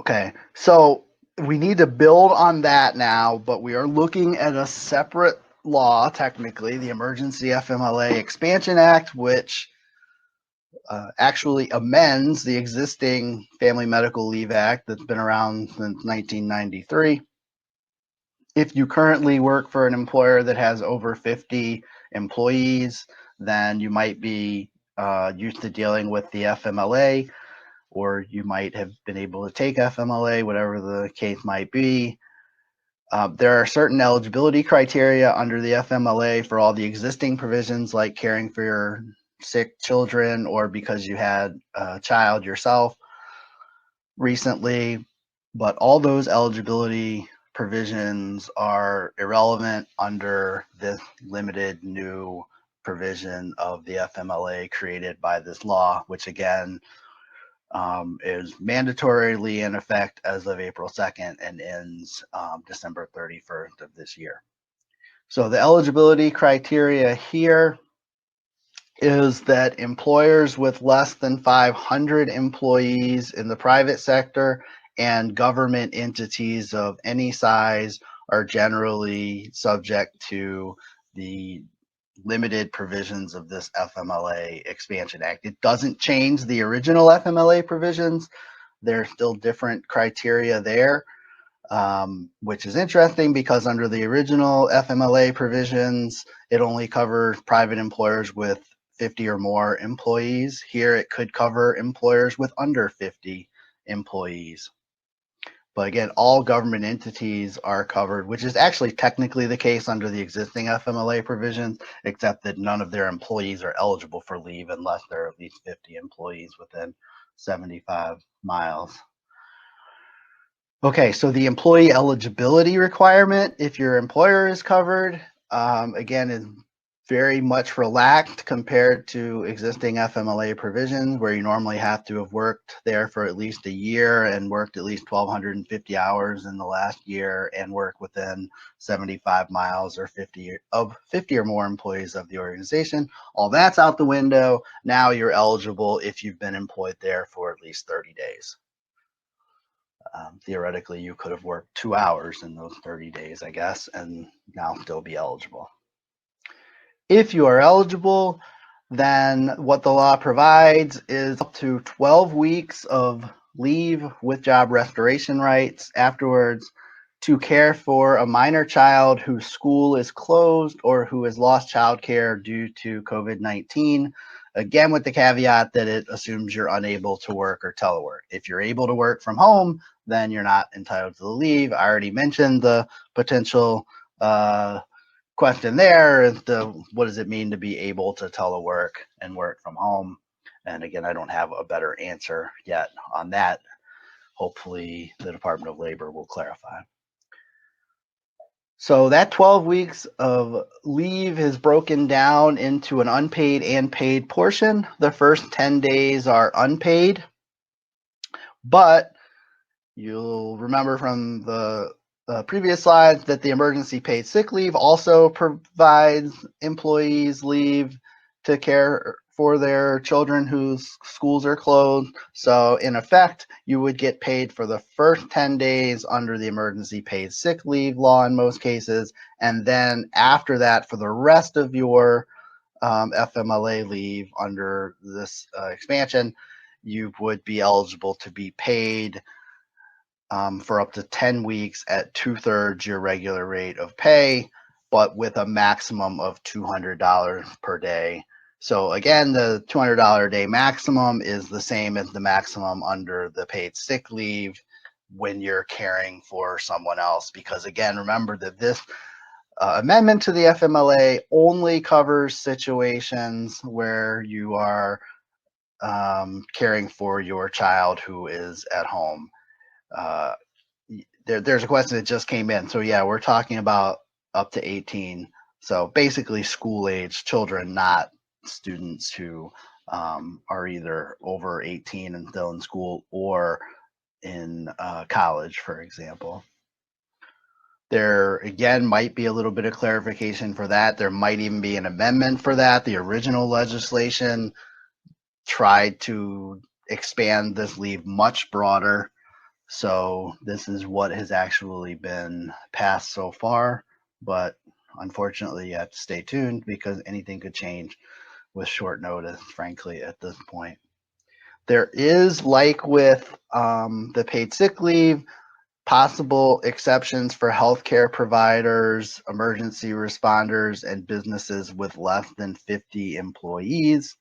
Okay, so we need to build on that now, but we are looking at a separate law, technically, the Emergency FMLA Expansion Act, which actually amends the existing Family Medical Leave Act that's been around since 1993. If you currently work for an employer that has over 50 employees, then you might be used to dealing with the FMLA, or you might have been able to take FMLA, whatever the case might be. There are certain eligibility criteria under the FMLA for all the existing provisions, like caring for your sick children or because you had a child yourself recently, but all those eligibility provisions are irrelevant under this limited new provision of the FMLA created by this law, which again is mandatorily in effect as of April 2nd and ends December 31st of this year. So the eligibility criteria here is that employers with less than 500 employees in the private sector and government entities of any size are generally subject to the limited provisions of this FMLA Expansion Act. It doesn't change the original FMLA provisions. There are still different criteria there, which is interesting because under the original FMLA provisions, it only covers private employers with 50 or more employees. Here it could cover employers with under 50 employees. But again, all government entities are covered, which is actually technically the case under the existing FMLA provisions, except that none of their employees are eligible for leave unless there are at least 50 employees within 75 miles. Okay, so the employee eligibility requirement, if your employer is covered, again, is very much relaxed compared to existing FMLA provisions, where you normally have to have worked there for at least a year and worked at least 1,250 hours in the last year and work within 75 miles or 50 or more employees of the organization. All that's out the window. Now you're eligible if you've been employed there for at least 30 days. Theoretically, you could have worked 2 hours in those 30 days, I guess, and now still be eligible. If you are eligible, then what the law provides is up to 12 weeks of leave with job restoration rights afterwards to care for a minor child whose school is closed or who has lost childcare due to COVID-19. Again, with the caveat that it assumes you're unable to work or telework. If you're able to work from home, then you're not entitled to the leave. I already mentioned the potential question there is what does it mean to be able to telework and work from home? And again, I don't have a better answer yet on that. Hopefully the Department of Labor will clarify. So that 12 weeks of leave is broken down into an unpaid and paid portion. The first 10 days are unpaid, but you'll remember from the previous slides that the emergency paid sick leave also provides employees leave to care for their children whose schools are closed. So in effect, you would get paid for the first 10 days under the emergency paid sick leave law in most cases. And then after that, for the rest of your FMLA leave under this expansion, you would be eligible to be paid for up to 10 weeks at 2/3 your regular rate of pay, but with a maximum of $200 per day. So again, the $200 a day maximum is the same as the maximum under the paid sick leave when you're caring for someone else. Because again, remember that this amendment to the FMLA only covers situations where you are caring for your child who is at home. There's a question that just came in. So yeah, we're talking about up to 18. So basically school age children, not students who are either over 18 and still in school or in college, for example. There again might be a little bit of clarification for that. There might even be an amendment for that. The original legislation tried to expand this leave much broader So this is what has actually been passed so far, but unfortunately you have to stay tuned because anything could change with short notice, frankly, at this point. There is, like with the paid sick leave, possible exceptions for healthcare providers, emergency responders, and businesses with less than 50 employees.